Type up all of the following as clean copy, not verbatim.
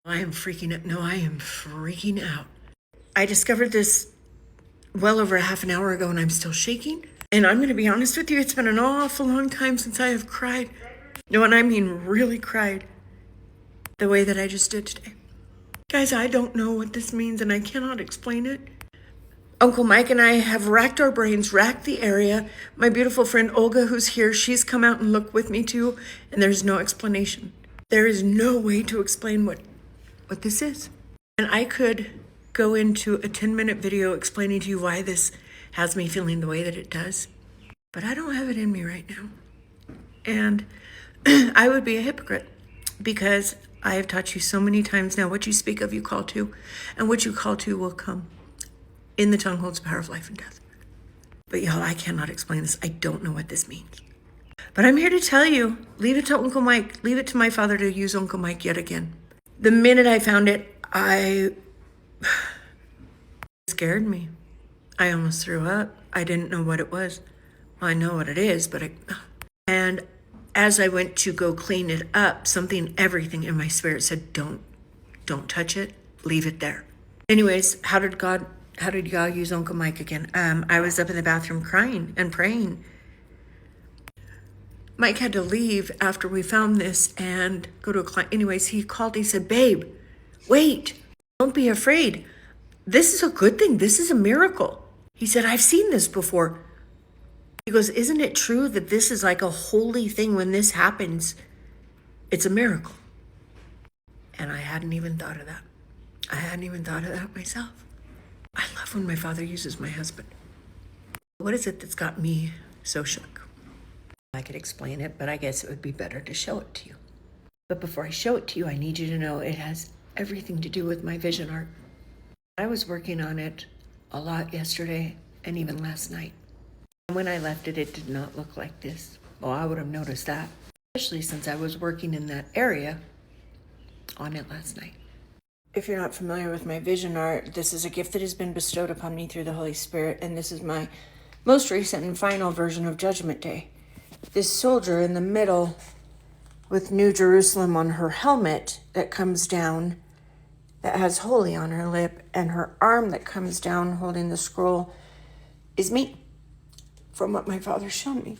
I am freaking out. No, I am freaking out. I discovered this well over a half an hour ago and I'm still shaking. And I'm going to be honest with you, it's been an awful long time since I have cried. No, and I mean really cried the way that I just did today. Guys, I don't know what this means and I cannot explain it. Uncle Mike and I have racked our brains, racked the area. My beautiful friend Olga, who's here, she's come out and looked with me too, and there's no explanation. There is no way to explain what this is. And I could go into a 10-minute video explaining to you why this has me feeling the way that it does, but I don't have it in me right now. And I would be a hypocrite because I have taught you so many times now, what you speak of you call to, and what you call to will come. In the tongue holds the power of life and death. But y'all, I cannot explain this. I don't know what this means. But I'm here to tell you, leave it to Uncle Mike. Leave it to my father to use Uncle Mike yet again. The minute I found it, it scared me. I almost threw up. I didn't know what it was. Well, I know what it is, but and as I went to go clean it up, everything in my spirit said, don't touch it. Leave it there. Anyways, how did God use Uncle Mike again? I was up in the bathroom crying and praying. Mike had to leave after we found this and go to a client. Anyways, he called, he said, babe, wait, don't be afraid. This is a good thing. This is a miracle. He said, I've seen this before. He goes, isn't it true that this is like a holy thing when this happens? It's a miracle. And I hadn't even thought of that. I hadn't even thought of that myself. I love when my father uses my husband. What is it that's got me so shook? I could explain it, but I guess it would be better to show it to you. But before I show it to you, I need you to know it has everything to do with my vision art. I was working on it a lot yesterday and even last night. And when I left it, it did not look like this. Well, I would have noticed that, especially since I was working in that area on it last night. If you're not familiar with my vision art, this is a gift that has been bestowed upon me through the Holy Spirit, and this is my most recent and final version of Judgment Day. This soldier in the middle with New Jerusalem on her helmet that comes down, that has holy on her lip, and her arm that comes down holding the scroll is me, from what my father showed me.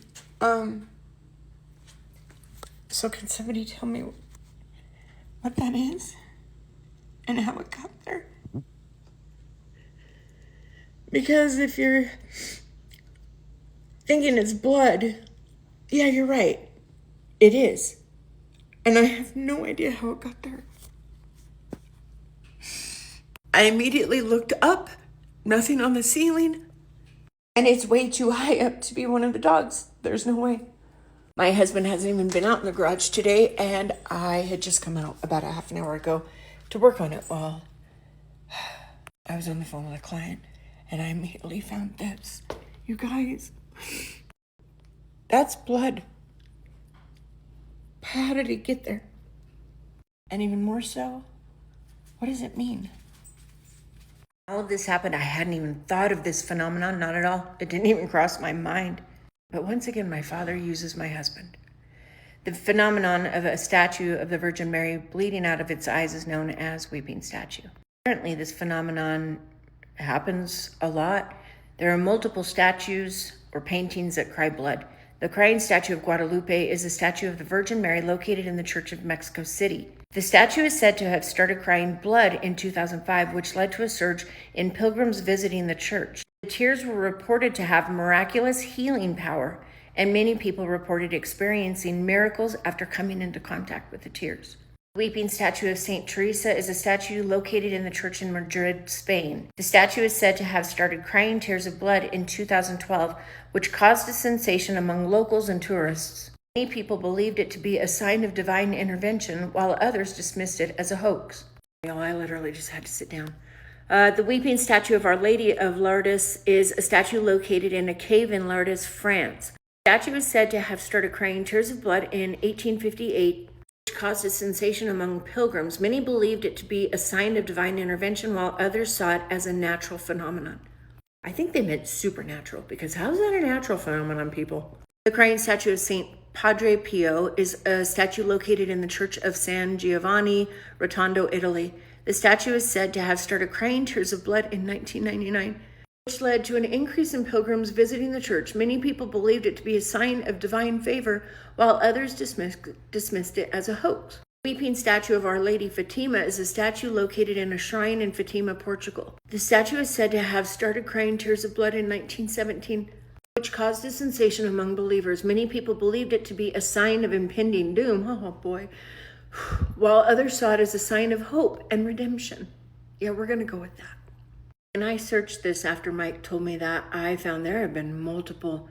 So can somebody tell me what that is and how it got there? Because if you're thinking it's blood, yeah, you're right. It is. And I have no idea how it got there. I immediately looked up, nothing on the ceiling, and it's way too high up to be one of the dogs. There's no way. My husband hasn't even been out in the garage today, and I had just come out about a half an hour ago to work on it while I was on the phone with a client, and I immediately found this. You guys, that's blood. How did it get there? And even more so, what does it mean? All of this happened. I hadn't even thought of this phenomenon, not at all. It didn't even cross my mind. But once again, my father uses my husband. The phenomenon of a statue of the Virgin Mary bleeding out of its eyes is known as weeping statue. Apparently, this phenomenon happens a lot. There are multiple statues or paintings that cry blood. The crying statue of Guadalupe is a statue of the Virgin Mary located in the Church of Mexico City. The statue is said to have started crying blood in 2005, which led to a surge in pilgrims visiting the church. The tears were reported to have miraculous healing power, and many people reported experiencing miracles after coming into contact with the tears. The weeping statue of Saint Teresa is a statue located in the church in Madrid, Spain. The statue is said to have started crying tears of blood in 2012, which caused a sensation among locals and tourists. Many people believed it to be a sign of divine intervention, while others dismissed it as a hoax. I literally just had to sit down. The weeping statue of Our Lady of Lourdes is a statue located in a cave in Lourdes, France. The statue is said to have started crying tears of blood in 1858, which caused a sensation among pilgrims. Many believed it to be a sign of divine intervention, while others saw it as a natural phenomenon. I think they meant supernatural, because how is that a natural phenomenon, people? The crying statue of Saint Padre Pio is a statue located in the Church of San Giovanni, Rotondo, Italy. The statue is said to have started crying tears of blood in 1999, which led to an increase in pilgrims visiting the church. Many people believed it to be a sign of divine favor, while others dismissed it as a hoax. The weeping statue of Our Lady Fatima is a statue located in a shrine in Fatima, Portugal. The statue is said to have started crying tears of blood in 1917, which caused a sensation among believers. Many people believed it to be a sign of impending doom, oh boy, while others saw it as a sign of hope and redemption. Yeah, we're going to go with that. When I searched this after Mike told me that, I found there have been multiple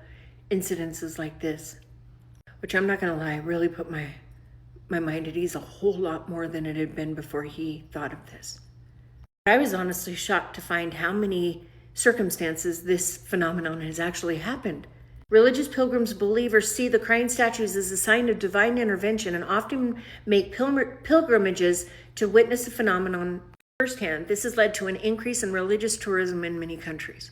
incidences like this, which I'm not going to lie, really put my mind at ease a whole lot more than it had been before he thought of this. I was honestly shocked to find how many circumstances this phenomenon has actually happened. Religious pilgrims, believers see the crying statues as a sign of divine intervention and often make pilgrimages to witness the phenomenon firsthand. This has led to an increase in religious tourism in many countries.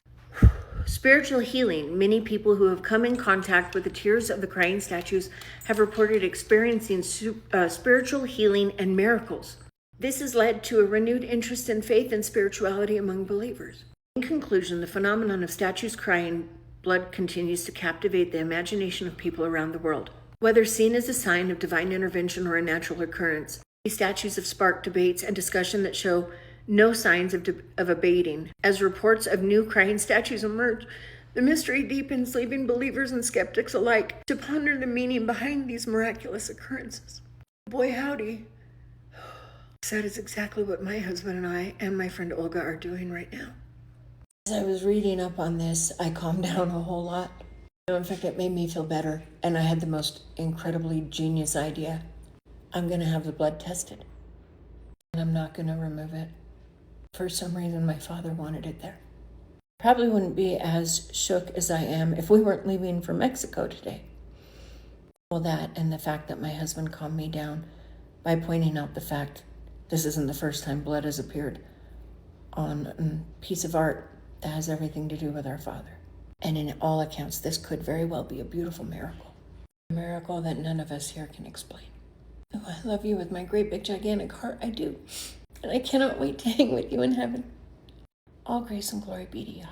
Spiritual healing. Many people who have come in contact with the tears of the crying statues have reported experiencing spiritual healing and miracles. This has led to a renewed interest in faith and spirituality among believers. In conclusion, the phenomenon of statues crying blood continues to captivate the imagination of people around the world. Whether seen as a sign of divine intervention or a natural occurrence, these statues have sparked debates and discussion that show no signs of abating. As reports of new crying statues emerge, the mystery deepens, leaving believers and skeptics alike to ponder the meaning behind these miraculous occurrences. Boy, howdy. That is exactly what my husband and I and my friend Olga are doing right now. As I was reading up on this, I calmed down a whole lot. In fact, it made me feel better, and I had the most incredibly genius idea. I'm going to have the blood tested, and I'm not going to remove it. For some reason, my father wanted it there. Probably wouldn't be as shook as I am if we weren't leaving for Mexico today. Well, that and the fact that my husband calmed me down by pointing out the fact this isn't the first time blood has appeared on a piece of art that has everything to do with our father. And in all accounts, this could very well be a beautiful miracle. A miracle that none of us here can explain. Oh, I love you with my great big gigantic heart, I do. And I cannot wait to hang with you in heaven. All grace and glory be to you.